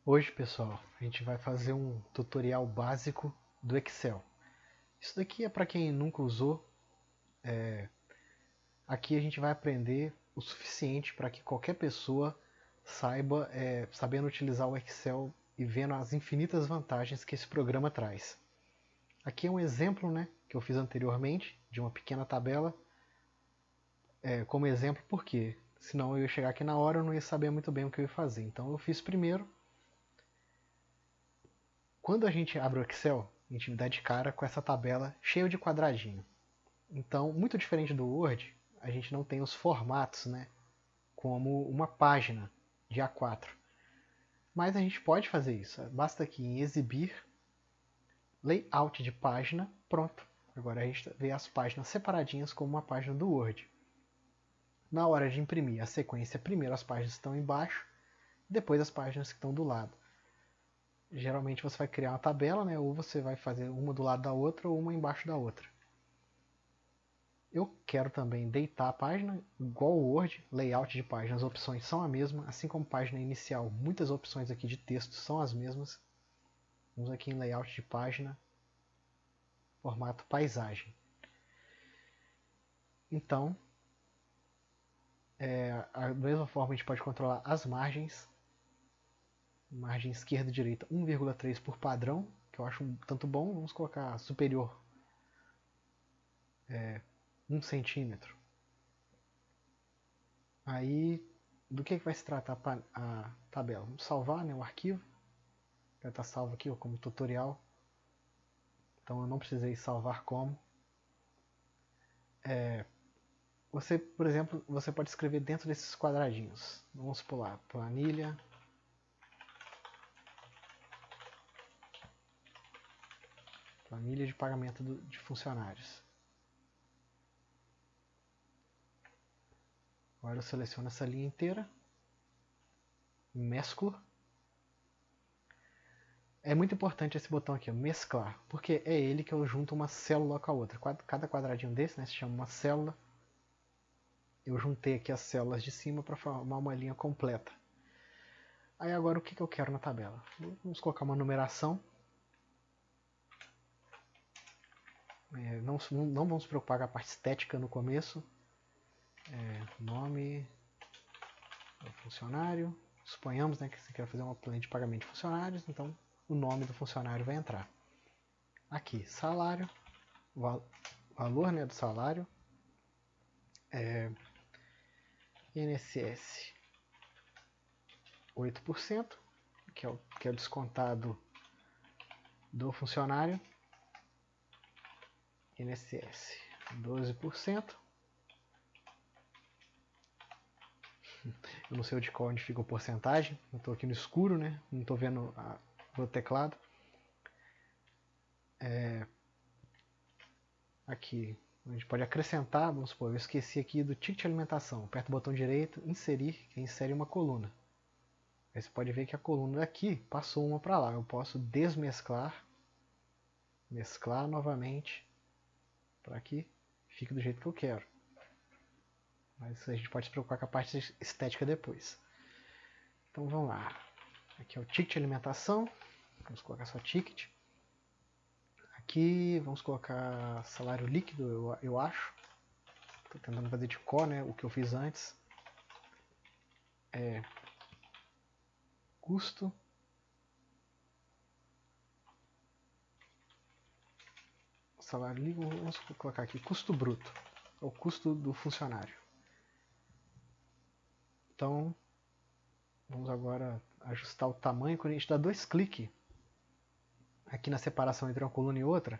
Hoje, pessoal, a gente vai fazer um tutorial básico do Excel. Isso daqui é para quem nunca usou. Aqui a gente vai aprender o suficiente para que qualquer pessoa saiba, sabendo utilizar o Excel e vendo as infinitas vantagens que esse programa traz. Aqui é um exemplo, né, que eu fiz anteriormente, de uma pequena tabela. Como exemplo, por quê? Senão eu ia chegar aqui na hora e eu não ia saber muito bem o que eu ia fazer. Então eu fiz primeiro. Quando a gente abre o Excel, a gente dá de cara com essa tabela cheia de quadradinho. Então, muito diferente do Word, a gente não tem os formatos, né, como uma página de A4. Mas a gente pode fazer isso. Basta aqui em exibir, layout de página, pronto. Agora a gente vê as páginas separadinhas como uma página do Word. Na hora de imprimir a sequência, primeiro as páginas estão embaixo, depois as páginas que estão do lado. Geralmente você vai criar uma tabela, né, ou você vai fazer uma do lado da outra ou uma embaixo da outra. Eu quero também deitar a página, igual o Word, layout de página, as opções são a mesma, assim como página inicial, muitas opções aqui de texto são as mesmas. Vamos aqui em layout de página, formato paisagem. Então, da mesma forma a gente pode controlar as margens, margem esquerda e direita 1,3 por padrão, que eu acho um tanto bom. Vamos colocar superior 1 centímetro. Aí, do que vai se tratar a tabela? Vamos salvar, né, o arquivo. Já está salvo aqui como tutorial. Então eu não precisei salvar como. Você, por exemplo, você pode escrever dentro desses quadradinhos. Vamos pular planilha. Planilha de pagamento de funcionários. Agora eu seleciono essa linha inteira. Mesclo. É muito importante esse botão aqui, ó, mesclar, porque é ele que eu junto uma célula com a outra. Cada quadradinho desse, né, se chama uma célula. Eu juntei aqui as células de cima para formar uma linha completa. Aí agora o que eu quero na tabela? Vamos colocar uma numeração. Não vamos se preocupar com a parte estética no começo. Nome do funcionário. Suponhamos, né, que você quer fazer uma planilha de pagamento de funcionários, então o nome do funcionário vai entrar. Aqui, salário, valor, né, do salário. INSS 8%, que é o descontado do funcionário. INSS 12%. Eu não sei de qual onde fica a porcentagem. Eu estou aqui no escuro, né? Não estou vendo o teclado. Aqui a gente pode acrescentar, vamos supor, eu esqueci aqui do ticket de alimentação. Aperto o botão direito, inserir, que insere uma coluna. Aí você pode ver que a coluna daqui passou uma para lá. Eu posso desmesclar, mesclar novamente, para que fique do jeito que eu quero. Mas a gente pode se preocupar com a parte estética depois. Então vamos lá. Aqui é o ticket de alimentação. Vamos colocar só ticket. Aqui vamos colocar salário líquido, eu acho. Estou tentando fazer de cor, né, o que eu fiz antes. Custo. Salário líquido, vamos colocar aqui custo bruto. É o custo do funcionário. Então, vamos agora ajustar o tamanho. Quando a gente dá 2 cliques aqui na separação entre uma coluna e outra,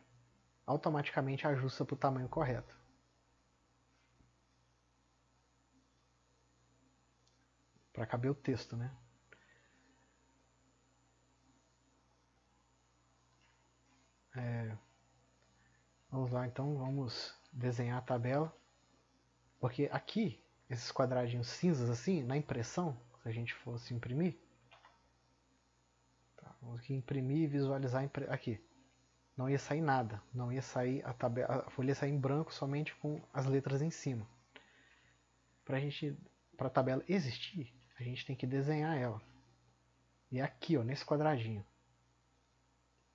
automaticamente ajusta para o tamanho correto. Para caber o texto, né? Vamos lá então, vamos desenhar a tabela. Porque aqui, esses quadradinhos cinzas assim, na impressão, se a gente fosse imprimir, tá, vamos aqui imprimir e visualizar aqui. Não ia sair nada, não ia sair a folha ia sair em branco somente com as letras em cima. Para a tabela existir, a gente tem que desenhar ela. E aqui, ó, nesse quadradinho,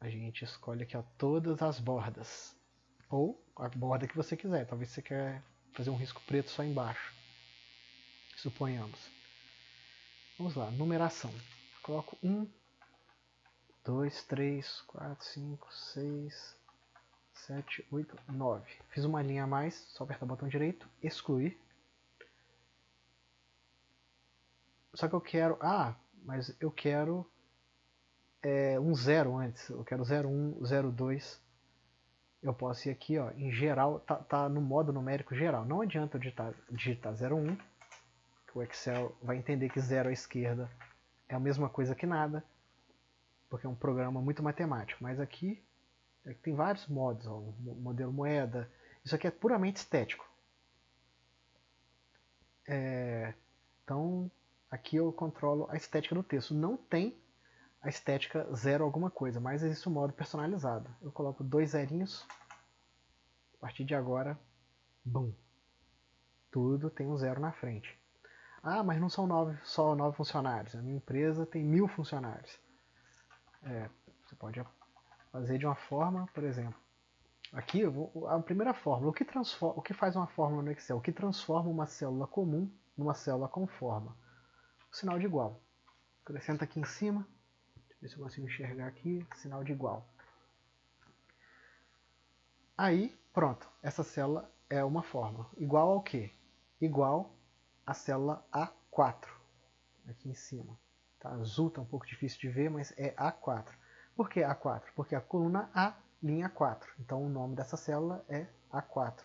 a gente escolhe aqui, ó, todas as bordas. Ou a borda que você quiser. Talvez você quer fazer um risco preto só embaixo. Suponhamos. Vamos lá, numeração. Coloco 1, 2, 3, 4, 5, 6, 7, 8, 9. Fiz uma linha a mais, só apertar o botão direito, excluir. Só que eu quero... Ah, mas eu quero um 0 antes. Eu quero 01, 02. Eu posso ir aqui, ó, em geral, tá no modo numérico geral. Não adianta eu digitar 01, que o Excel vai entender que 0 à esquerda é a mesma coisa que nada, porque é um programa muito matemático. Mas aqui tem vários modos, ó, modelo moeda. Isso aqui é puramente estético. Então, aqui eu controlo a estética do texto. Não tem a estética 0 alguma coisa, mas existe um modo personalizado. Eu coloco 2 zerinhos. A partir de agora, bum, tudo tem um 0 na frente. Ah, mas não são só 9 funcionários. A minha empresa tem 1000 funcionários. Você pode fazer de uma forma, por exemplo. Aqui, a primeira fórmula. O que faz uma fórmula no Excel? O que transforma uma célula comum numa célula com forma? O sinal de igual. Acrescenta aqui em cima. Deixa eu ver se eu consigo enxergar aqui. Sinal de igual. Aí, pronto. Essa célula é uma fórmula. Igual ao quê? Igual à célula A4. Aqui em cima. Tá? Azul está um pouco difícil de ver, mas é A4. Por que A4? Porque a coluna A, linha 4. Então o nome dessa célula é A4.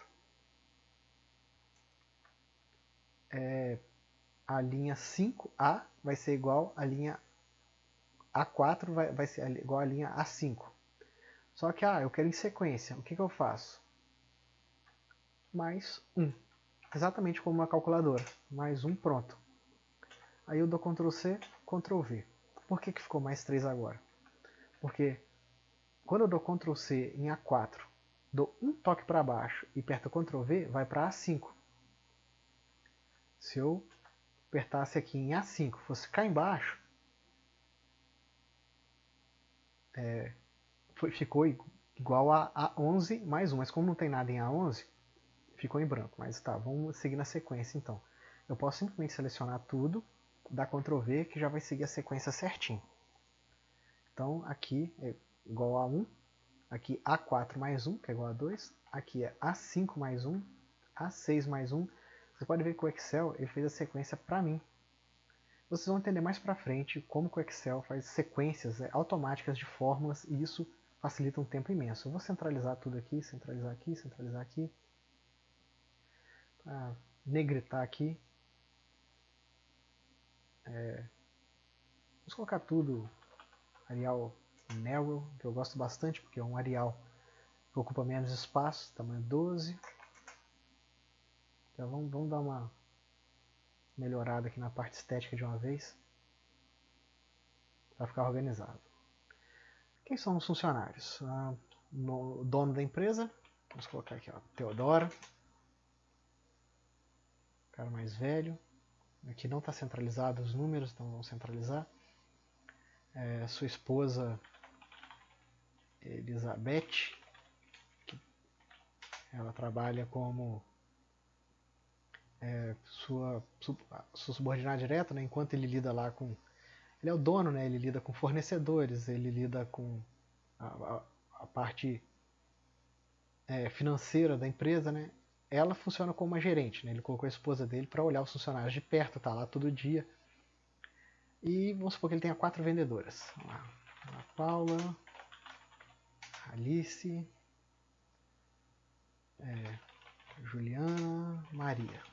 A linha 5A vai ser igual à linha A4, vai ser igual à linha A5. Só que eu quero em sequência. O que eu faço? Mais 1. Exatamente como uma calculadora. Mais 1, pronto. Aí eu dou Ctrl C, Ctrl V. Por que ficou mais 3 agora? Porque quando eu dou Ctrl C em A4, dou um toque para baixo e aperto Ctrl V, vai para A5. Se eu apertasse aqui em A5, fosse cá embaixo, ficou igual a A11 mais 1. Mas como não tem nada em A11, ficou em branco. Mas tá, vamos seguir na sequência então. Eu posso simplesmente selecionar tudo, dar Ctrl V, que já vai seguir a sequência certinho. Então aqui é igual a 1, aqui A4 mais 1, que é igual a 2, aqui é A5 mais 1, A6 mais 1. Você pode ver que o Excel ele fez a sequência para mim. Vocês vão entender mais para frente como que o Excel faz sequências automáticas de fórmulas e isso facilita um tempo imenso. Eu vou centralizar tudo aqui, centralizar aqui, centralizar aqui. Negritar aqui. Vamos colocar tudo Arial Narrow, que eu gosto bastante porque é um Arial que ocupa menos espaço, tamanho 12. Então vamos dar uma melhorada aqui na parte estética de uma vez para ficar organizado. Quem são os funcionários? O dono da empresa, vamos colocar aqui, ó, Teodora, cara mais velho. Aqui não está centralizado os números, então vamos centralizar. Sua esposa Elizabeth, ela trabalha como sua subordinada direta, né, enquanto ele lida lá com... Ele é o dono, né, ele lida com fornecedores, ele lida com a parte financeira da empresa, né? Ela funciona como uma gerente, né? Ele colocou a esposa dele para olhar os funcionários de perto, tá lá todo dia. E vamos supor que ele tenha 4 vendedoras. Vamos lá. A Paula, Alice, Juliana, Maria.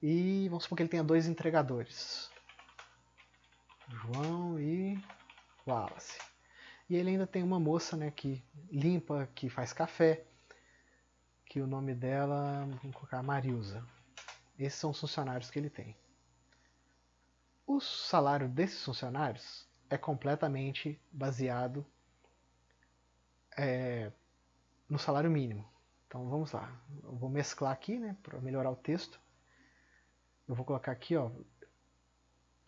E vamos supor que ele tenha 2 entregadores. João e Wallace. E ele ainda tem uma moça, né, que limpa, que faz café, que o nome dela, vamos colocar Marilza. Esses são os funcionários que ele tem. O salário desses funcionários é completamente baseado no salário mínimo. Então vamos lá. Eu vou mesclar aqui, né, para melhorar o texto. Eu vou colocar aqui, ó,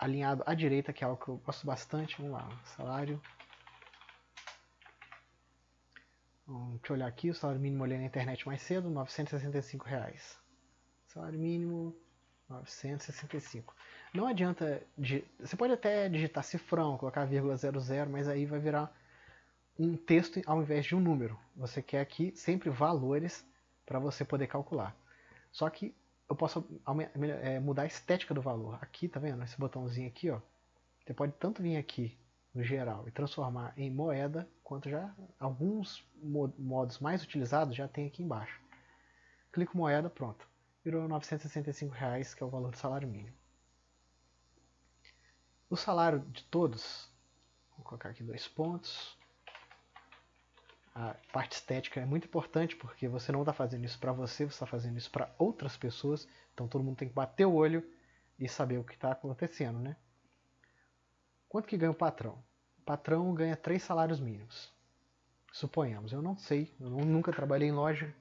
alinhado à direita, que é algo que eu gosto bastante. Vamos lá, salário. Deixa eu olhar aqui, o salário mínimo eu olhei na internet mais cedo, R$ 965. Salário mínimo, 965. Não adianta, você pode até digitar cifrão, colocar vírgula 00, mas aí vai virar um texto ao invés de um número. Você quer aqui sempre valores para você poder calcular. Só que eu posso mudar a estética do valor. Aqui, tá vendo? Esse botãozinho aqui, ó. Você pode tanto vir aqui no geral e transformar em moeda, quanto já alguns modos mais utilizados já tem aqui embaixo. Clico moeda, pronto. Virou R$ 965, que é o valor do salário mínimo. O salário de todos, vou colocar aqui 2 pontos. A parte estética é muito importante, porque você não está fazendo isso para você está fazendo isso para outras pessoas. Então todo mundo tem que bater o olho e saber o que está acontecendo, né? Quanto que ganha o patrão? O patrão ganha 3 salários mínimos. Suponhamos, eu não sei, eu nunca trabalhei em loja,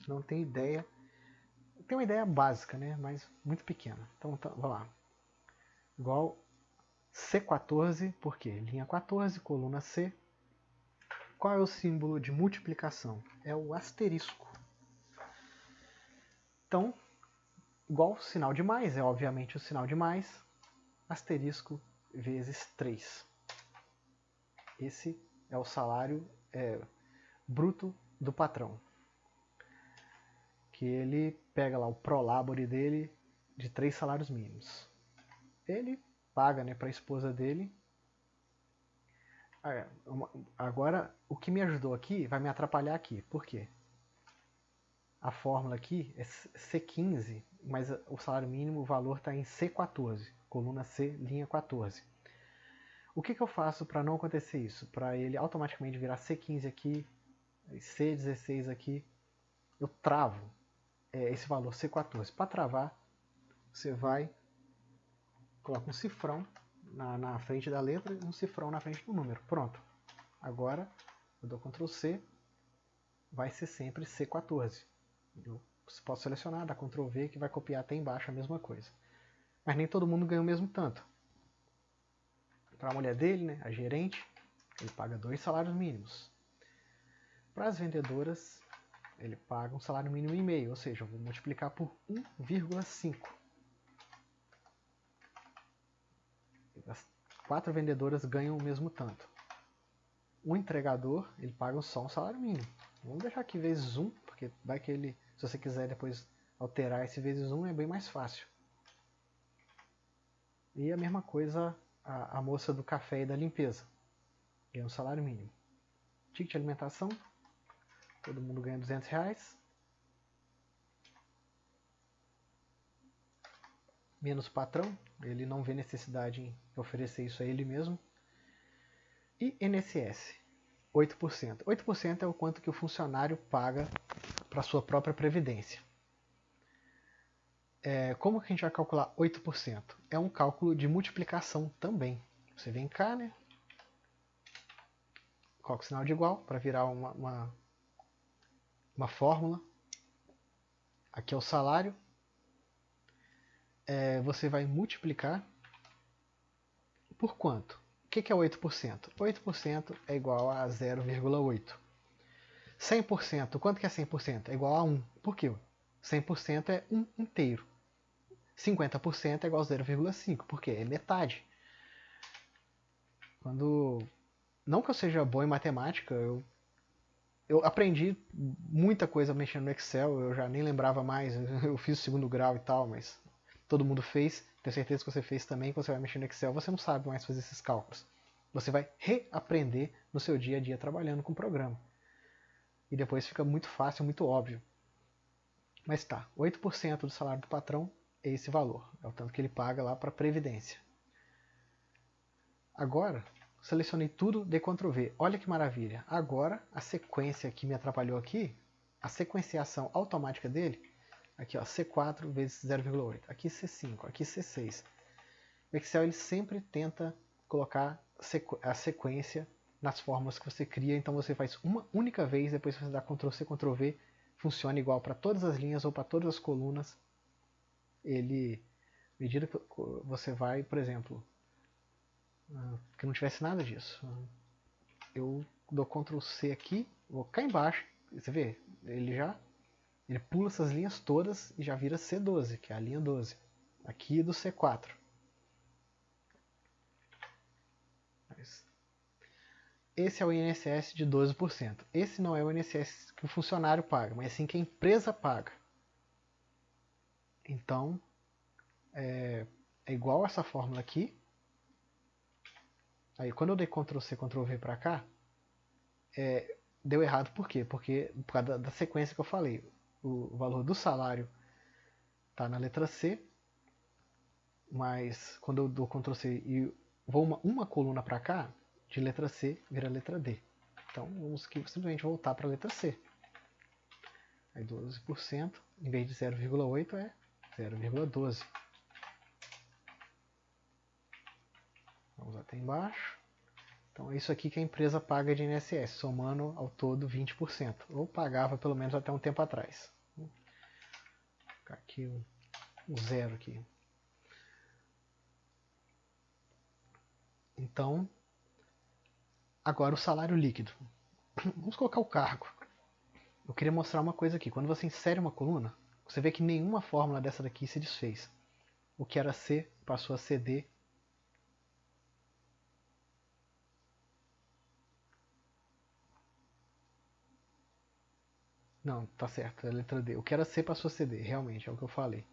não tenho ideia. Tenho uma ideia básica, né? Mas muito pequena. Então vamos lá. Igual C14, por quê? Linha 14, coluna C. Qual é o símbolo de multiplicação? É o asterisco. Então, igual o sinal de mais, é obviamente o sinal de mais, asterisco vezes 3. Esse é o salário bruto do patrão. Que ele pega lá o prolabore dele de 3 salários mínimos. Ele paga, né, para a esposa dele. Agora, o que me ajudou aqui vai me atrapalhar aqui. Por quê? A fórmula aqui é C15, mas o salário mínimo, o valor está em C14, coluna C, linha 14. O que eu faço para não acontecer isso? Para ele automaticamente virar C15 aqui, C16 aqui, eu travo esse valor C14. Para travar, você vai coloca um cifrão na frente da letra e um cifrão na frente do número. Pronto. Agora eu dou Ctrl C, vai ser sempre C14. Eu posso selecionar, dar Ctrl V, que vai copiar até embaixo a mesma coisa. Mas nem todo mundo ganha o mesmo tanto. Para a mulher dele, né, a gerente, ele paga 2 salários mínimos. Para as vendedoras, ele paga um salário mínimo e meio, ou seja, eu vou multiplicar por 1,5. As 4 vendedoras ganham o mesmo tanto. O entregador, ele paga só um salário mínimo. Vamos deixar aqui vezes 1, porque vai que ele, se você quiser depois alterar esse vezes 1, é bem mais fácil. E a mesma coisa a moça do café e da limpeza. Ganha um salário mínimo. Ticket de alimentação, todo mundo ganha R$200. Menos o patrão, ele não vê necessidade em oferecer isso a ele mesmo. E INSS, 8%. 8% é o quanto que o funcionário paga para sua própria previdência. Como que a gente vai calcular 8%? É um cálculo de multiplicação também. Você vem cá, né? Coloca o sinal de igual para virar uma fórmula. Aqui é o salário. Você vai multiplicar por quanto? O que é 8%? 8% é igual a 0,8. 100%, quanto que é 100%? É igual a 1. Por quê? 100% é 1 inteiro. 50% é igual a 0,5, porque é metade. Não que eu seja bom em matemática, eu aprendi muita coisa mexendo no Excel, eu já nem lembrava mais, eu fiz o 2º grau e tal, mas todo mundo fez, tenho certeza que você fez também, que você vai mexer no Excel, você não sabe mais fazer esses cálculos. Você vai reaprender no seu dia a dia trabalhando com o programa. E depois fica muito fácil, muito óbvio. Mas tá, 8% do salário do patrão é esse valor, é o tanto que ele paga lá para a Previdência. Agora, selecionei tudo, dei Ctrl V. Olha que maravilha. Agora, a sequência que me atrapalhou aqui, a sequenciação automática dele, aqui ó, C4 vezes 0,8, aqui C5, aqui C6. O Excel ele sempre tenta colocar a sequência nas fórmulas que você cria, então você faz uma única vez, depois você dá Ctrl C, Ctrl V, funciona igual para todas as linhas ou para todas as colunas. Ele medida que você vai, por exemplo, que não tivesse nada disso, eu dou Ctrl C aqui, vou cá embaixo, você vê, ele pula essas linhas todas e já vira C12, que é a linha 12, aqui do C4. Esse é o INSS de 12%. Esse não é o INSS que o funcionário paga, mas sim que a empresa paga. Então, é igual essa fórmula aqui. Aí, quando eu dei Ctrl C, Ctrl V para cá, deu errado por quê? Porque por causa da sequência que eu falei. O valor do salário está na letra C, mas quando eu dou Ctrl C e vou uma coluna para cá, de letra C vira letra D. Então vamos simplesmente voltar para a letra C. Aí 12%, em vez de 0,8 é 0,12. Vamos até embaixo. Então é isso aqui que a empresa paga de INSS, somando ao todo 20%. Ou pagava pelo menos até um tempo atrás. Vou colocar aqui um zero aqui. Então, agora o salário líquido. Vamos colocar o cargo. Eu queria mostrar uma coisa aqui. Quando você insere uma coluna, você vê que nenhuma fórmula dessa daqui se desfez. O que era C passou a ser D. Não, tá certo, é a letra D. O que era C passou a ser D, realmente, é o que eu falei.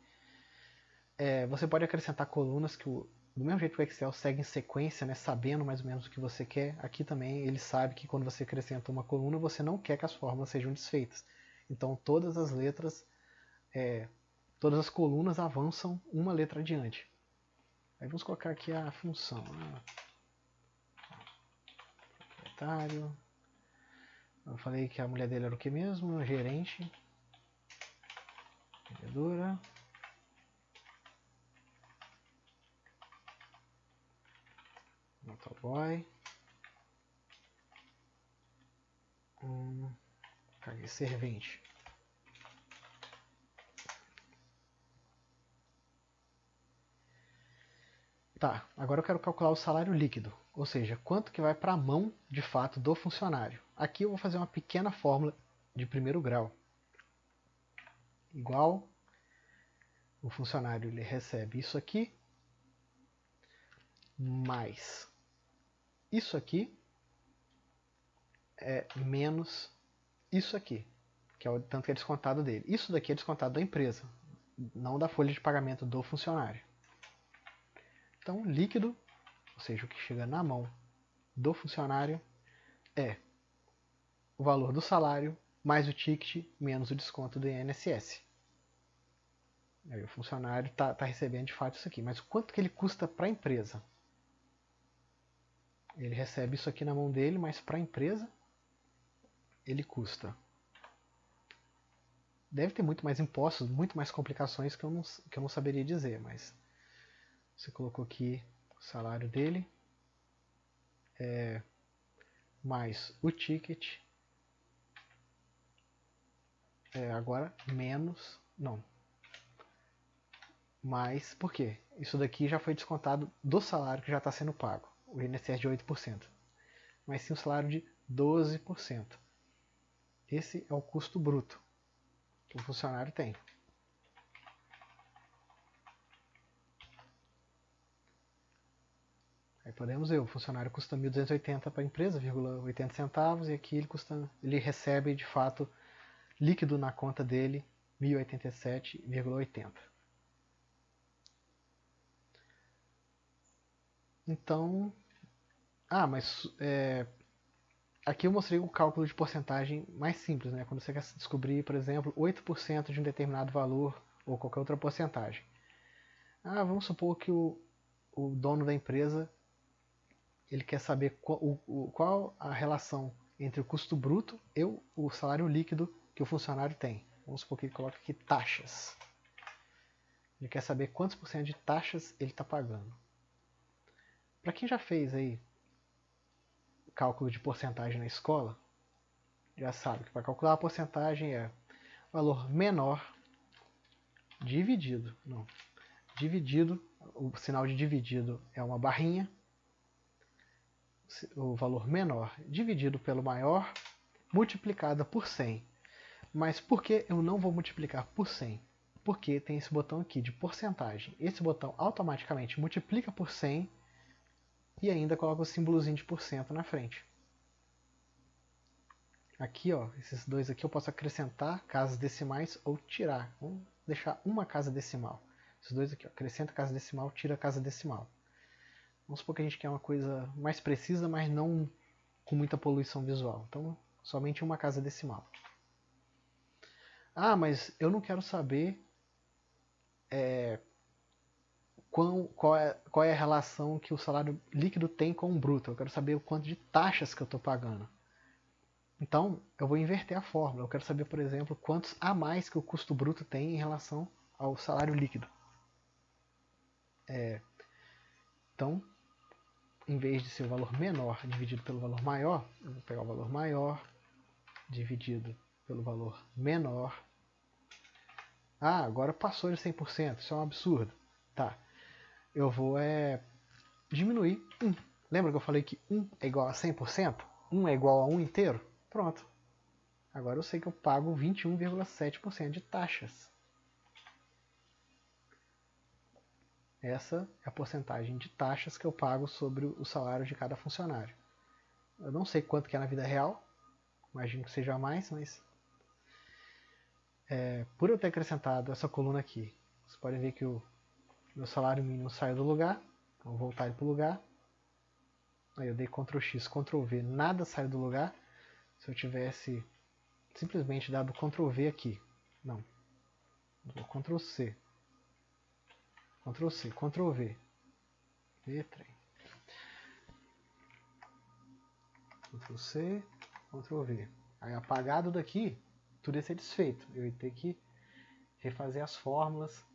Você pode acrescentar colunas que, do mesmo jeito que o Excel segue em sequência, né, sabendo mais ou menos o que você quer, aqui também ele sabe que quando você acrescenta uma coluna, você não quer que as fórmulas sejam desfeitas. Então todas as letras, todas as colunas avançam uma letra adiante. Aí vamos colocar aqui a função. Proprietário. Eu falei que a mulher dele era o que mesmo? Gerente. Vendedora. Motoboy. Caguei servente. Tá, agora eu quero calcular o salário líquido, ou seja, quanto que vai para a mão de fato do funcionário. Aqui eu vou fazer uma pequena fórmula de primeiro grau. Igual o funcionário ele recebe isso aqui mais isso aqui menos isso aqui, que é o tanto que é descontado dele. Isso daqui é descontado da empresa, não da folha de pagamento do funcionário. Então, líquido, ou seja, o que chega na mão do funcionário é o valor do salário mais o ticket menos o desconto do INSS. Aí o funcionário está recebendo de fato isso aqui. Mas quanto que ele custa para a empresa? Ele recebe isso aqui na mão dele, mas para a empresa ele custa. Deve ter muito mais impostos, muito mais complicações que eu não saberia dizer, mas você colocou aqui o salário dele, mais o ticket, agora menos, não, mais, por quê? Isso daqui já foi descontado do salário que já está sendo pago, o INSS de 8%, mas sim o salário de 12%. Esse é o custo bruto que o funcionário tem. Aí podemos ver, o funcionário custa 1.280 para a empresa, 80 centavos, e aqui ele recebe de fato líquido na conta dele 1.087,80. Então, mas aqui eu mostrei o cálculo de porcentagem mais simples, né? Quando você quer descobrir, por exemplo, 8% de um determinado valor ou qualquer outra porcentagem. Vamos supor que o dono da empresa ele quer saber qual a relação entre o custo bruto e o salário líquido que o funcionário tem. Vamos supor que ele coloca aqui taxas. Ele quer saber quantos por cento de taxas ele está pagando. Para quem já fez aí cálculo de porcentagem na escola, já sabe que para calcular a porcentagem é valor menor dividido, não, dividido, o sinal de dividido é uma barrinha, o valor menor dividido pelo maior, multiplicada por 100. Mas por que eu não vou multiplicar por 100? Porque tem esse botão aqui de porcentagem. Esse botão automaticamente multiplica por 100 e ainda coloca o símbolozinho de porcento na frente. Aqui, ó, esses dois aqui eu posso acrescentar casas decimais ou tirar. Vamos deixar uma casa decimal. Esses dois aqui, ó, acrescenta casa decimal, tira casa decimal. Vamos supor que a gente quer uma coisa mais precisa, mas não com muita poluição visual. Então, somente uma casa decimal. Ah, mas eu não quero saber qual é a relação que o salário líquido tem com o bruto. Eu quero saber o quanto de taxas que eu estou pagando. Então, eu vou inverter a fórmula. Eu quero saber, por exemplo, quantos a mais que o custo bruto tem em relação ao salário líquido. Então, em vez de ser o valor menor dividido pelo valor maior, eu vou pegar o valor maior dividido pelo valor menor. Ah, agora passou de 100%, isso é um absurdo. Tá, eu vou diminuir 1. Lembra que eu falei que 1 é igual a 100%? 1 é igual a 1 inteiro? Pronto. Agora eu sei que eu pago 21,7% de taxas. Essa é a porcentagem de taxas que eu pago sobre o salário de cada funcionário. Eu não sei quanto que é na vida real, imagino que seja mais, mas por eu ter acrescentado essa coluna aqui, vocês podem ver que o meu salário mínimo saiu do lugar, então vou voltar ele para o lugar. Aí eu dei Ctrl X, Ctrl V, nada saiu do lugar. Se eu tivesse simplesmente dado Ctrl V aqui, não, vou Ctrl C, Ctrl C, Ctrl V, trem. Ctrl C, Ctrl V. Aí apagado daqui, tudo ia ser desfeito. Eu ia ter que refazer as fórmulas.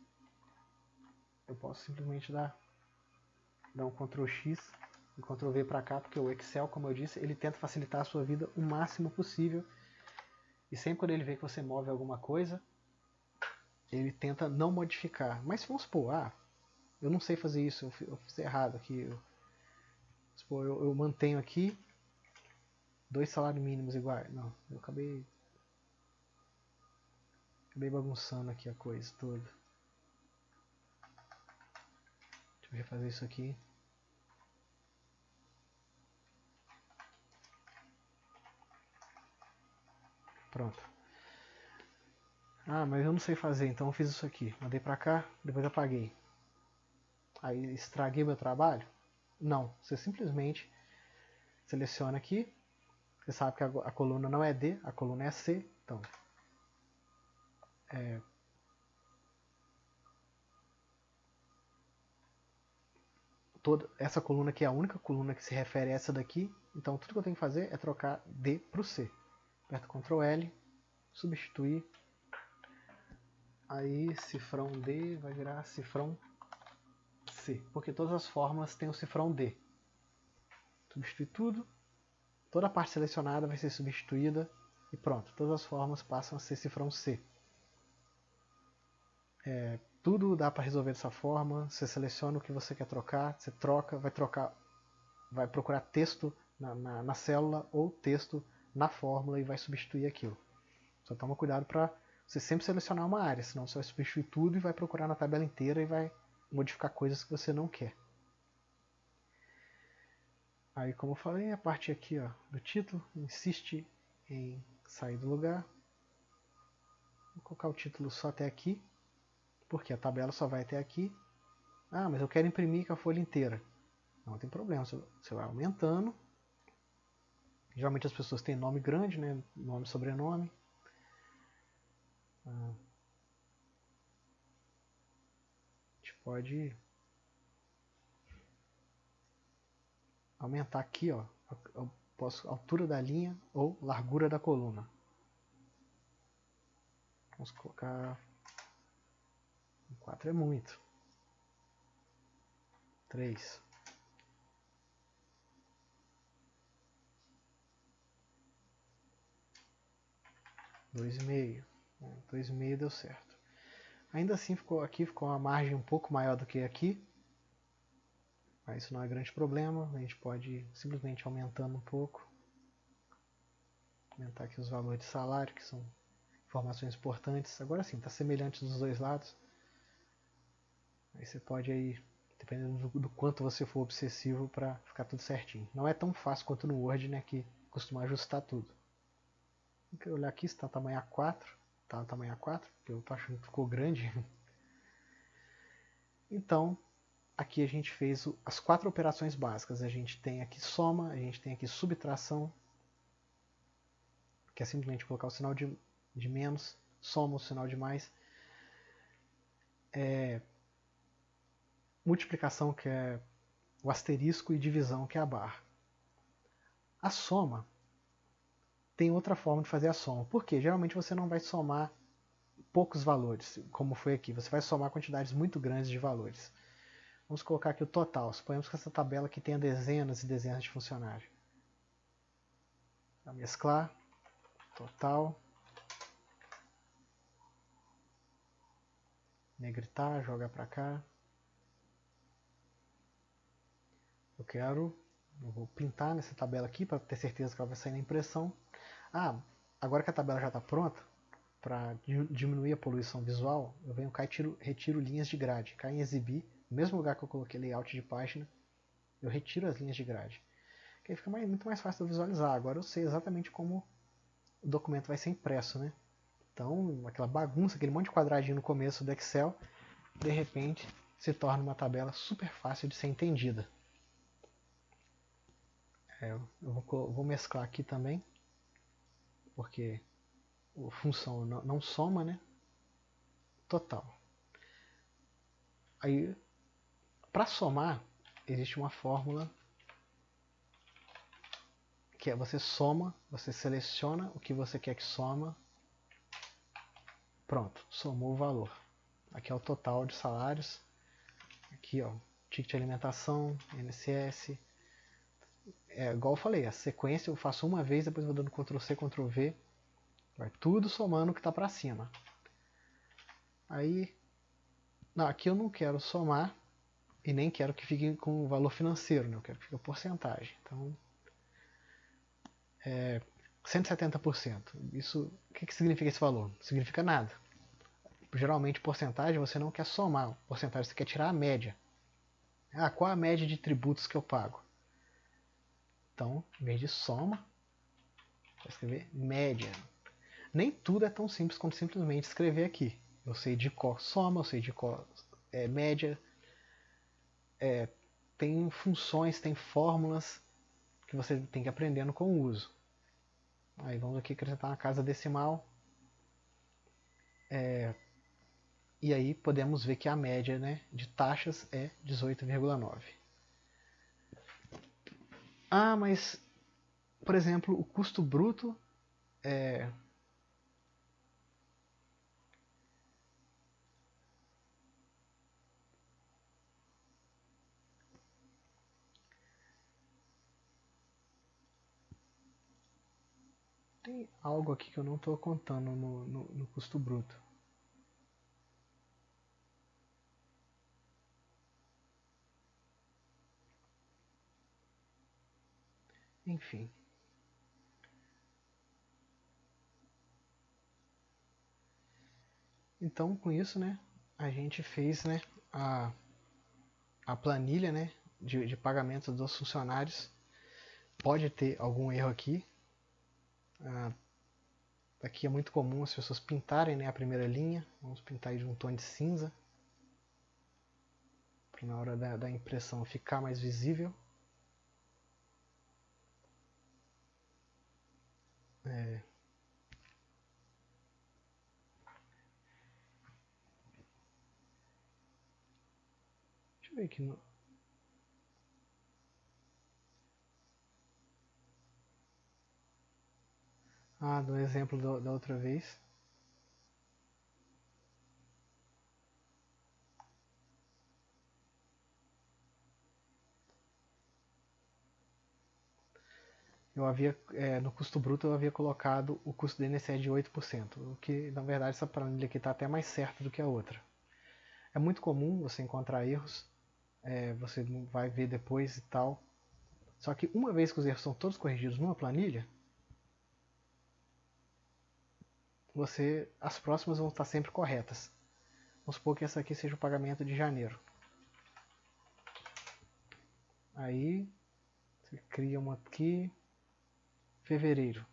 Eu posso simplesmente dar um Ctrl X e Ctrl V para cá, porque o Excel, como eu disse, ele tenta facilitar a sua vida o máximo possível. E sempre quando ele vê que você move alguma coisa, ele tenta não modificar. Mas vamos supor, eu não sei fazer isso, eu fiz errado aqui. Eu mantenho aqui 2 salários mínimos iguais. Não, eu acabei bagunçando aqui a coisa toda. Deixa eu refazer isso aqui. Pronto. Ah, mas eu não sei fazer, então eu fiz isso aqui. Mandei pra cá, depois apaguei. Aí estraguei meu trabalho? Não, você simplesmente seleciona aqui. Você sabe que a coluna não é D, a coluna é C. Então, toda essa coluna aqui é a única coluna que se refere a essa daqui. Então, tudo que eu tenho que fazer é trocar D para o C. Aperto Ctrl L, substituir. Aí, cifrão D vai virar cifrão C, porque todas as fórmulas têm o cifrão D. Substituir tudo. Toda a parte selecionada vai ser substituída e pronto, todas as formas passam a ser cifrão C. Tudo dá para resolver dessa forma, você seleciona o que você quer trocar, você troca, vai procurar texto na célula ou texto na fórmula e vai substituir aquilo. Só toma cuidado para você sempre selecionar uma área, senão você vai substituir tudo e vai procurar na tabela inteira e vai modificar coisas que você não quer. Aí, como eu falei, a parte aqui do título, insiste em sair do lugar. Vou colocar o título só até aqui, porque a tabela só vai até aqui. Ah, mas eu quero imprimir com a folha inteira. Não tem problema, você vai aumentando. Geralmente as pessoas têm nome grande, né? Nome e sobrenome. A gente pode aumentar aqui, ó. Eu posso altura da linha ou largura da coluna. Vamos colocar 4 é muito. 3. 2,5. 2,5 deu certo. Ainda assim ficou uma margem um pouco maior do que aqui, mas isso não é grande problema, a gente pode ir simplesmente aumentando um pouco. Aumentar aqui os valores de salário, que são informações importantes. Agora sim, está semelhante dos dois lados. Aí você pode aí, dependendo do quanto você for obsessivo, para ficar tudo certinho. Não é tão fácil quanto no Word, né, que costuma ajustar tudo. Tem que olhar aqui se está tamanho A4. Tá no tamanho A4, porque eu tô achando que ficou grande. Então, aqui a gente fez as 4 operações básicas. A gente tem aqui soma, a gente tem aqui subtração, que é simplesmente colocar o sinal de menos, soma o sinal de mais. Multiplicação, que é o asterisco, e divisão, que é a barra. A soma tem outra forma de fazer a soma. Por quê? Geralmente você não vai somar poucos valores, como foi aqui. Você vai somar quantidades muito grandes de valores. Vamos colocar aqui o total. Suponhamos que essa tabela aqui tenha dezenas e dezenas de funcionários. Vou mesclar. Total. Negritar, joga para cá. Eu vou pintar nessa tabela aqui para ter certeza que ela vai sair na impressão. Agora que a tabela já está pronta, para diminuir a poluição visual, eu venho cá e retiro linhas de grade. Cá em exibir, no mesmo lugar que eu coloquei layout de página, eu retiro as linhas de grade. Que aí fica muito mais fácil de visualizar. Agora eu sei exatamente como o documento vai ser impresso, né? Então, aquela bagunça, aquele monte de quadradinho no começo do Excel, de repente se torna uma tabela super fácil de ser entendida. Eu vou mesclar aqui também, porque a função não soma, né? Total. Aí, para somar, existe uma fórmula que é você soma, você seleciona o que você quer que soma, pronto, somou o valor. Aqui é o total de salários, aqui ó, ticket de alimentação, INSS, igual eu falei, a sequência eu faço uma vez, depois vou dando Ctrl C, Ctrl V, vai tudo somando o que está para cima. Aí, não, aqui eu não quero somar e nem quero que fique com o valor financeiro, né? Eu quero que fique a porcentagem. Então, 170%. Isso, o que significa esse valor? Não significa nada. Geralmente, porcentagem você não quer somar, porcentagem você quer tirar a média. Qual a média de tributos que eu pago? Então, em vez de soma, vou escrever média. Nem tudo é tão simples quanto simplesmente escrever aqui. Eu sei de cor soma, eu sei de cor média. Tem funções, tem fórmulas que você tem que ir aprendendo com o uso. Aí vamos aqui acrescentar uma casa decimal. E aí podemos ver que a média, né, de taxas é 18,9. Mas, por exemplo, o custo bruto tem algo aqui que eu não estou contando no custo bruto. Enfim. Então, com isso, né, a gente fez, né, a planilha, né, de pagamento dos funcionários. Pode ter algum erro aqui. Aqui é muito comum as pessoas pintarem, né, a primeira linha. Vamos pintar de um tom de cinza, para na hora da impressão ficar mais visível. Deixa eu ver aqui no... do exemplo da outra vez. no custo bruto eu havia colocado o custo do INSS de 8%, o que na verdade essa planilha aqui está até mais certa do que a outra. É muito comum você encontrar erros, você vai ver depois e tal. Só que uma vez que os erros são todos corrigidos numa planilha, as próximas vão estar sempre corretas. Vamos supor que essa aqui seja o pagamento de janeiro. Aí você cria uma aqui, fevereiro.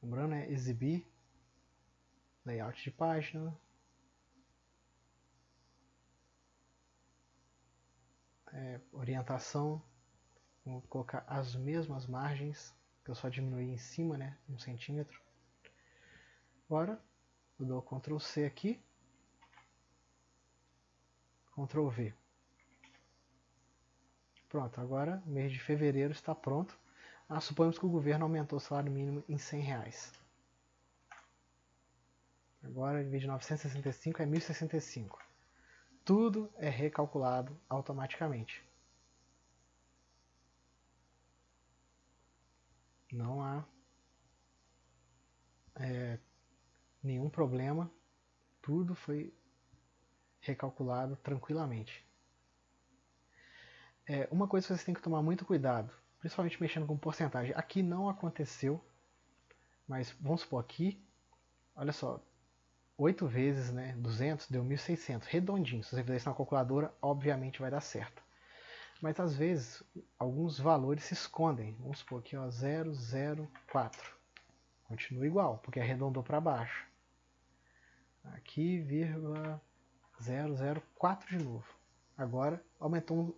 Lembrando, exibir, layout de página, orientação, vou colocar as mesmas margens, que eu só diminuí em cima, 1 centímetro. Agora eu dou Ctrl C aqui, Ctrl V. Pronto, agora o mês de fevereiro está pronto. Suponhamos que o governo aumentou o salário mínimo em R$100. Agora, em vez de 965, é 1065. Tudo é recalculado automaticamente. Não há nenhum problema. Tudo foi recalculado tranquilamente. Uma coisa que vocês têm que tomar muito cuidado, principalmente mexendo com porcentagem. Aqui não aconteceu, mas vamos supor aqui, olha só, 8 vezes 200 deu 1.600, redondinho. Se você fizer isso na calculadora, obviamente vai dar certo. Mas às vezes, alguns valores se escondem. Vamos supor aqui, 004. Continua igual, porque arredondou para baixo. Aqui, vírgula 004 de novo. Agora, aumentou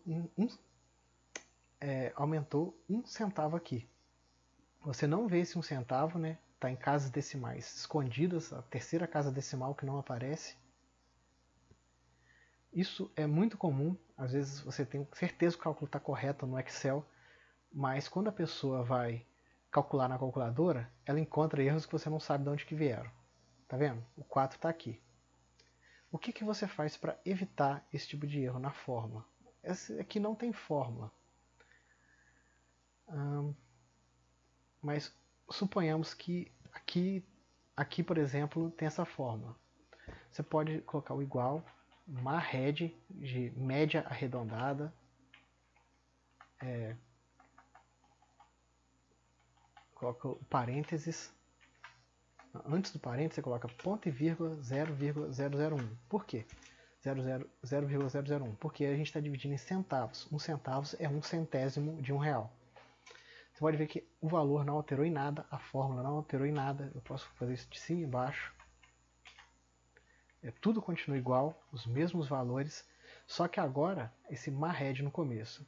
aumentou 1 centavo aqui. Você não vê esse 1 centavo, está em casas decimais escondidas, a terceira casa decimal que não aparece. Isso é muito comum, às vezes você tem certeza que o cálculo está correto no Excel, mas quando a pessoa vai calcular na calculadora, ela encontra erros que você não sabe de onde que vieram. Tá vendo? O 4 está aqui. O que você faz para evitar esse tipo de erro na fórmula? Essa aqui não tem fórmula. Mas suponhamos que aqui, por exemplo, tem essa fórmula. Você pode colocar o igual, MARRED, de média arredondada, coloca o parênteses. Antes do parênteses, você coloca ponto e vírgula 0,001. Por quê? 0,001. Porque a gente está dividindo em centavos. 1 centavo é 1 centésimo de R$1. Você pode ver que o valor não alterou em nada, a fórmula não alterou em nada. Eu posso fazer isso de cima e embaixo. Tudo continua igual, os mesmos valores, só que agora esse MARRED no começo,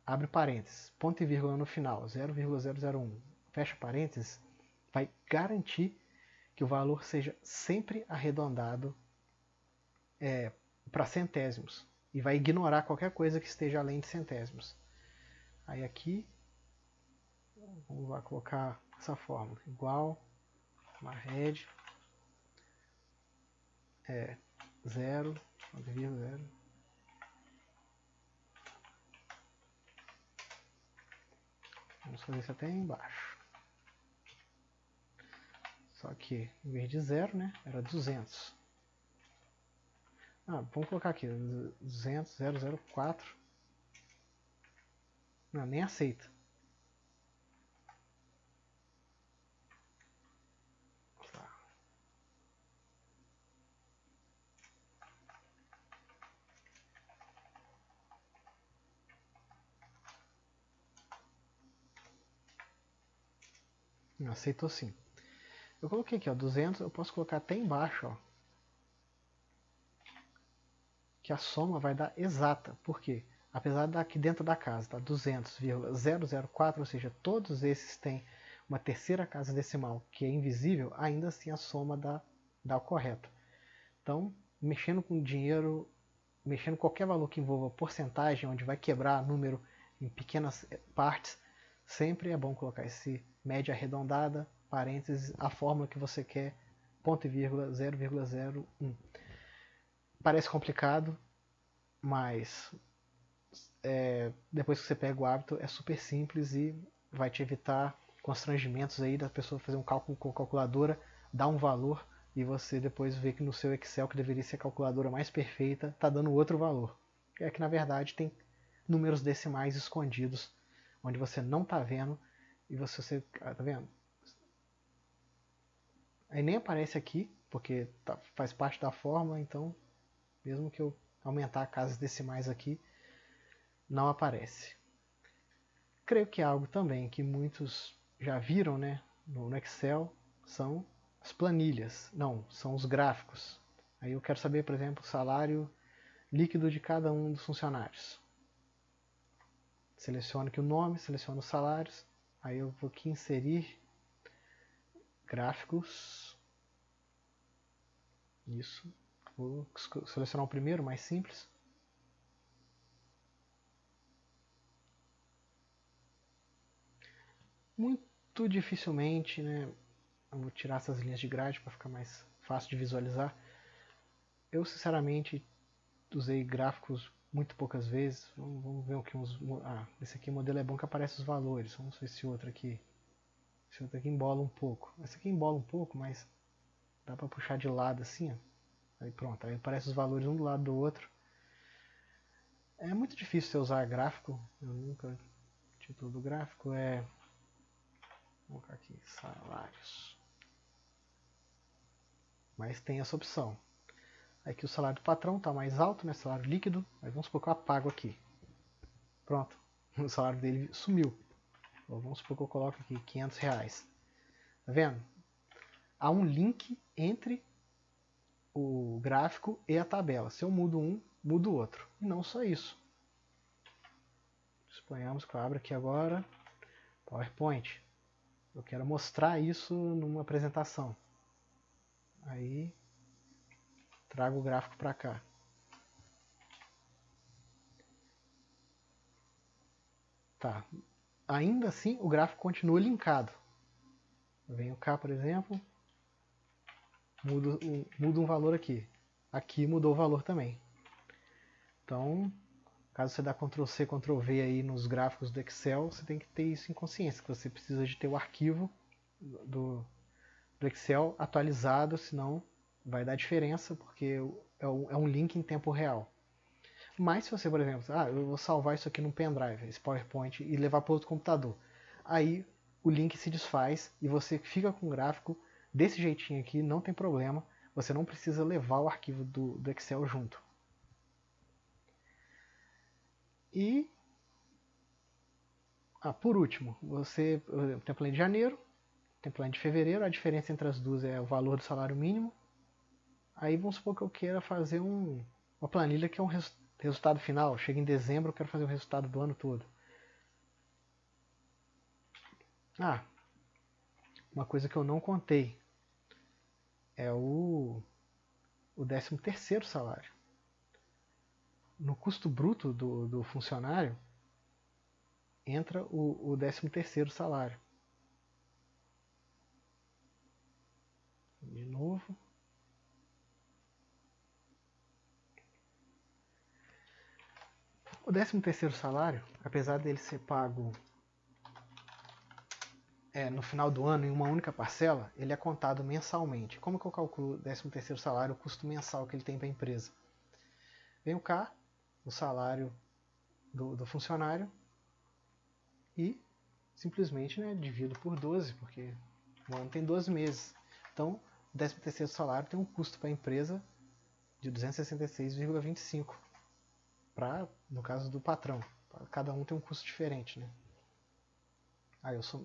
abre parênteses, ponto e vírgula no final, 0,001, fecha parênteses, vai garantir que o valor seja sempre arredondado para centésimos e vai ignorar qualquer coisa que esteja além de centésimos. Aí aqui, vamos lá colocar essa fórmula, igual, MARRED, 0,0. Vamos fazer isso até aí embaixo. Só que em vez de 0, era 200. Vamos colocar aqui 200, 004. Não, nem aceita. Não, aceitou sim. Eu coloquei aqui, 200, eu posso colocar até embaixo, que a soma vai dar exata. Por quê? Apesar daqui dentro da casa, tá 200,004, ou seja, todos esses têm uma terceira casa decimal que é invisível, ainda assim a soma dá o correto. Então, mexendo com dinheiro, mexendo com qualquer valor que envolva porcentagem, onde vai quebrar número em pequenas partes, sempre é bom colocar esse média arredondada, parênteses, a fórmula que você quer, ponto e vírgula 0,01. Parece complicado, Mas depois que você pega o hábito é super simples e vai te evitar constrangimentos aí da pessoa fazer um cálculo com a calculadora, dar um valor e você depois vê que no seu Excel, que deveria ser a calculadora mais perfeita, está dando outro valor. É que na verdade tem números decimais escondidos onde você não está vendo e você tá vendo? Aí nem aparece aqui porque faz parte da fórmula, então mesmo que eu aumentar casas decimais aqui, não aparece. Creio que é algo também que muitos já viram, né, no Excel, são as planilhas. Não, são os gráficos. Aí eu quero saber, por exemplo, o salário líquido de cada um dos funcionários. Seleciono aqui o nome, seleciono os salários. Aí eu vou aqui inserir gráficos. Isso. Vou selecionar o primeiro, mais simples. Muito dificilmente, né? Eu vou tirar essas linhas de grade para ficar mais fácil de visualizar. Eu, sinceramente, usei gráficos muito poucas vezes. Vamos ver o que uns. Esse aqui o modelo é bom que aparece os valores. Vamos ver esse outro aqui. Esse outro aqui embola um pouco. Esse aqui embola um pouco, mas dá para puxar de lado assim, ó. Aí pronto, aí aparece os valores um do lado do outro. É muito difícil você usar gráfico. Eu nunca. O título do gráfico é. Vamos colocar aqui, salários. Mas tem essa opção. Aqui o salário do patrão está mais alto, né? Salário líquido. Mas vamos supor que eu apago aqui. Pronto. O salário dele sumiu. Vamos supor que eu coloco aqui R$500. Tá vendo? Há um link entre o gráfico e a tabela. Se eu mudo um, mudo o outro. E não só isso. Suponhamos que eu abro aqui agora PowerPoint. Eu quero mostrar isso numa apresentação. Aí trago o gráfico para cá. Tá. Ainda assim, o gráfico continua linkado. Eu venho cá, por exemplo, mudo um valor aqui. Aqui mudou o valor também. Então, caso você dá Ctrl C, Ctrl V aí nos gráficos do Excel, você tem que ter isso em consciência, que você precisa de ter o arquivo do Excel atualizado, senão vai dar diferença, porque é um link em tempo real. Mas se você, por exemplo, eu vou salvar isso aqui no pendrive, esse PowerPoint, e levar para outro computador, aí o link se desfaz e você fica com o gráfico desse jeitinho aqui, não tem problema, você não precisa levar o arquivo do Excel junto. E por último, você tem plano de janeiro, tem plano de fevereiro, a diferença entre as duas é o valor do salário mínimo. Aí vamos supor que eu queira fazer uma planilha que é um resultado final. Chega em dezembro, eu quero fazer o resultado do ano todo. Uma coisa que eu não contei é o 13º salário. No custo bruto do funcionário entra o 13º salário. De novo. O 13º salário, apesar dele ser pago no final do ano em uma única parcela, ele é contado mensalmente. Como que eu calculo o 13º salário, o custo mensal que ele tem para a empresa? Venho cá, o salário do funcionário e simplesmente divido por 12, porque o ano tem 12 meses. Então, o 13º salário tem um custo para a empresa de 266,25 para, no caso do patrão. Cada um tem um custo diferente, né?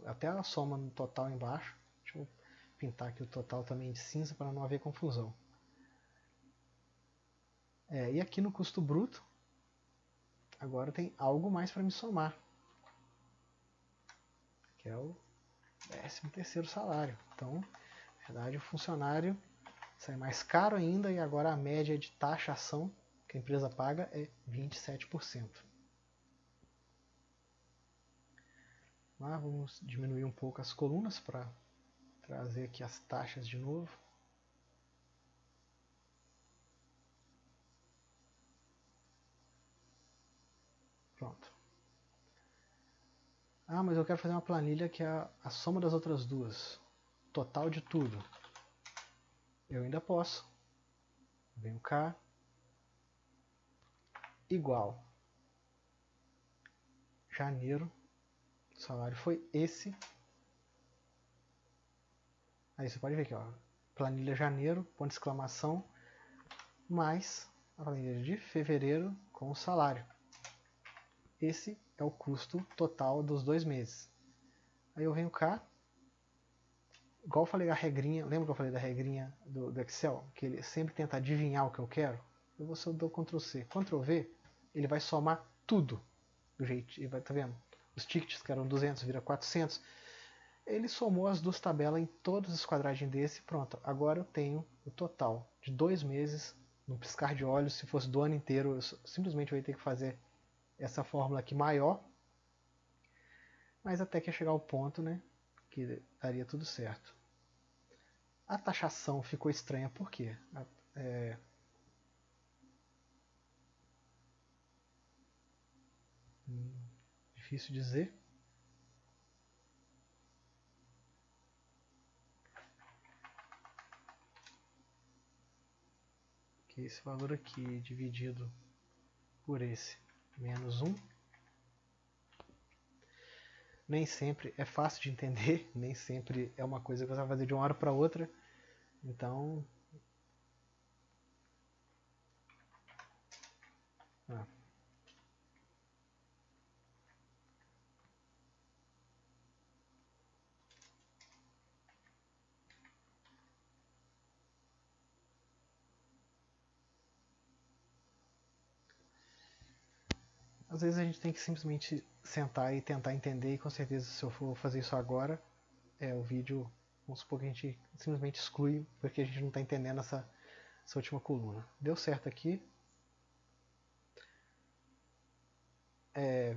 Até a soma no total embaixo. Deixa eu pintar aqui o total também de cinza para não haver confusão. E aqui no custo bruto, agora tem algo mais para me somar, que é o 13º salário. Então, na verdade, o funcionário sai mais caro ainda e agora a média de taxação que a empresa paga é 27%. Vamos diminuir um pouco as colunas para trazer aqui as taxas de novo. Pronto. Ah, mas eu quero fazer uma planilha que é a soma das outras duas. Total de tudo. Eu ainda posso. Venho cá. Igual. Janeiro. O salário foi esse. Aí você pode ver aqui, ó. Planilha janeiro, ponto de exclamação, mais a planilha de fevereiro com o salário. Esse é o custo total dos 2 meses. Aí eu venho cá, igual eu falei da regrinha, lembra que eu falei da regrinha do Excel? Que ele sempre tenta adivinhar o que eu quero? Eu vou só dar Ctrl C, Ctrl V, ele vai somar tudo do jeito, ele vai, tá vendo? Os tickets que eram 200 vira 400. Ele somou as duas tabelas em todos os quadradinhos desse, pronto. Agora eu tenho o total de 2 meses, no piscar de olhos. Se fosse do ano inteiro, eu simplesmente eu ia ter que fazer essa fórmula aqui maior, mas até que chegar ao ponto, né, que daria tudo certo. A taxação ficou estranha, por quê? Difícil dizer. Que esse valor aqui dividido por esse menos 1 nem sempre é fácil de entender, nem sempre é uma coisa que você vai fazer de uma hora para outra. Então, às vezes a gente tem que simplesmente sentar e tentar entender, e com certeza se eu for fazer isso agora, o vídeo, vamos supor que a gente simplesmente exclui, porque a gente não está entendendo essa última coluna. Deu certo aqui.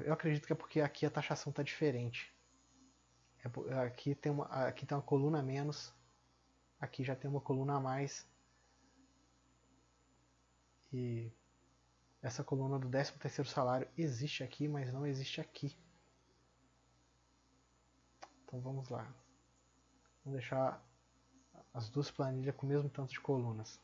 Eu acredito que é porque aqui a taxação está diferente. Aqui tem uma coluna a menos, aqui já tem uma coluna a mais, e essa coluna do 13º salário existe aqui, mas não existe aqui. Então vamos lá. Vamos deixar as duas planilhas com o mesmo tanto de colunas.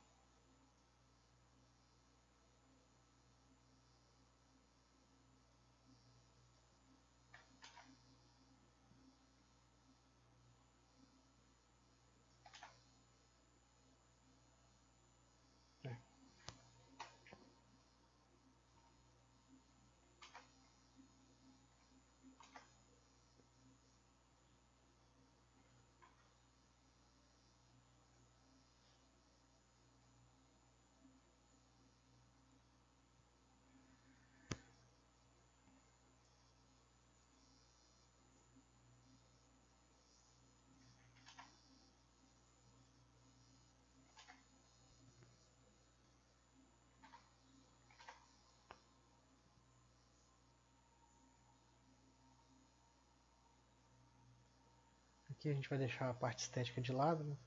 Aqui a gente vai deixar a parte estética de lado, né?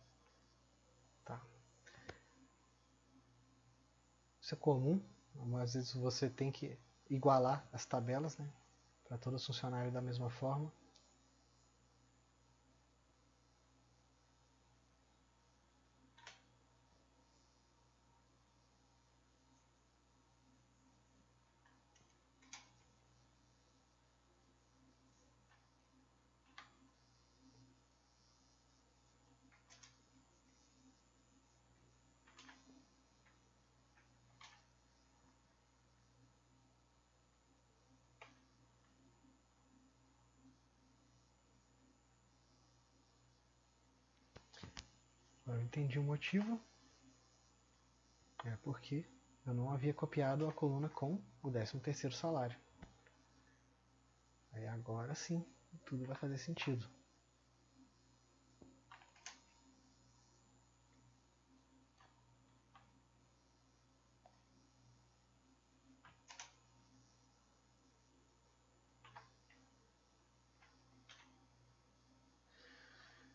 Tá. Isso é comum, às vezes você tem que igualar as tabelas, né? Para todos funcionarem da mesma forma. Agora eu entendi o motivo. É porque eu não havia copiado a coluna com o 13º salário. Aí agora sim, tudo vai fazer sentido.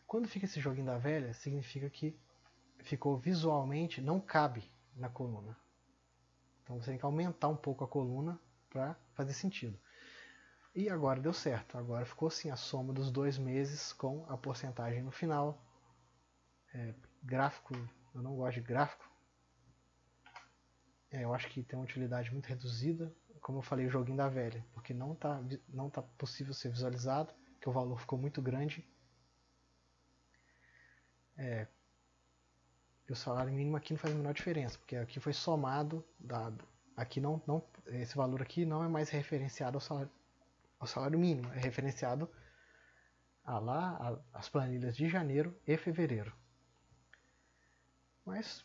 Quando fica esse joguinho da velha, significa que ficou visualmente, não cabe na coluna. Então você tem que aumentar um pouco a coluna para fazer sentido. E agora deu certo, agora ficou assim a soma dos 2 meses com a porcentagem no final. Gráfico, eu não gosto de gráfico. Eu acho que tem uma utilidade muito reduzida, como eu falei, o joguinho da velha, porque não tá possível ser visualizado, que o valor ficou muito grande. E o salário mínimo aqui não faz a menor diferença, porque aqui foi somado, aqui esse valor aqui não é mais referenciado ao salário mínimo, é referenciado às planilhas de janeiro e fevereiro. Mas,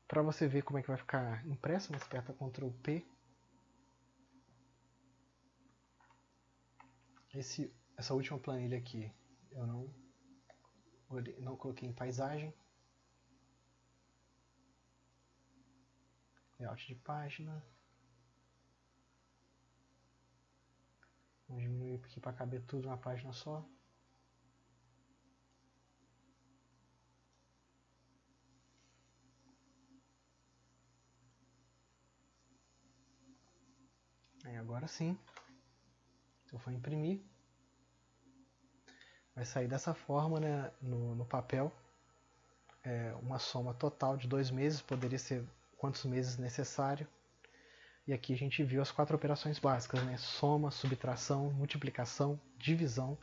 para você ver como é que vai ficar impresso, você aperta Ctrl P. Essa última planilha aqui eu não coloquei em paisagem. Layout de página. Vamos diminuir aqui para caber tudo na página só. Aí agora sim, se eu for imprimir, vai sair dessa forma, né, no papel. Uma soma total de 2 meses, poderia ser quantos meses necessário. E aqui a gente viu as 4 operações básicas, né? Soma, subtração, multiplicação, divisão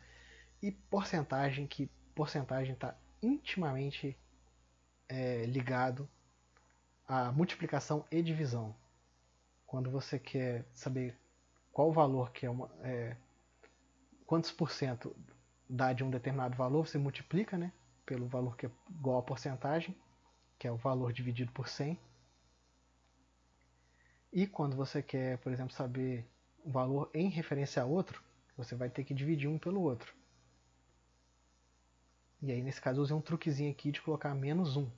e porcentagem, que porcentagem está intimamente ligado à multiplicação e divisão. Quando você quer saber qual valor que quantos por cento dá de um determinado valor, você multiplica, né, pelo valor que é igual à porcentagem, que é o valor dividido por 100. E quando você quer, por exemplo, saber um valor em referência a outro, você vai ter que dividir um pelo outro. E aí, nesse caso, eu usei um truquezinho aqui de colocar menos 1,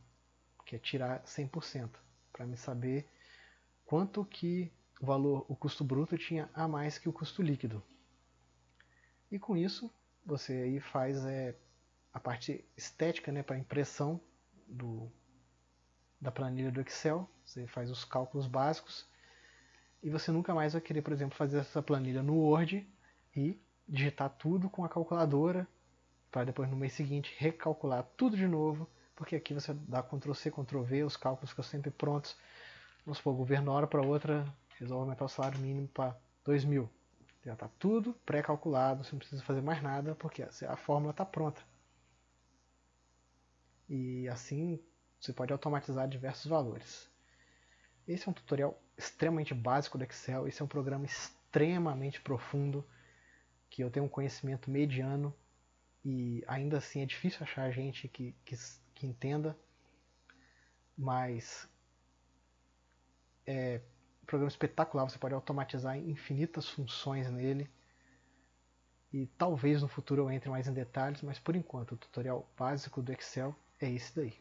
que é tirar 100%, para me saber quanto que o custo bruto tinha a mais que o custo líquido. E com isso, você aí faz a parte estética, né, para impressão da planilha do Excel. Você faz os cálculos básicos e você nunca mais vai querer, por exemplo, fazer essa planilha no Word e digitar tudo com a calculadora para depois no mês seguinte recalcular tudo de novo, porque aqui você dá Ctrl C, Ctrl V, os cálculos ficam sempre prontos. Vamos supor, o governo, hora para outra, resolve aumentar o salário mínimo para 2.000. Já está tudo pré-calculado, você não precisa fazer mais nada, porque a fórmula está pronta. E assim você pode automatizar diversos valores. Esse é um tutorial extremamente básico do Excel, esse é um programa extremamente profundo, que eu tenho um conhecimento mediano, e ainda assim é difícil achar gente que entenda, mas é um programa espetacular, você pode automatizar infinitas funções nele, e talvez no futuro eu entre mais em detalhes, mas por enquanto o tutorial básico do Excel é esse daí.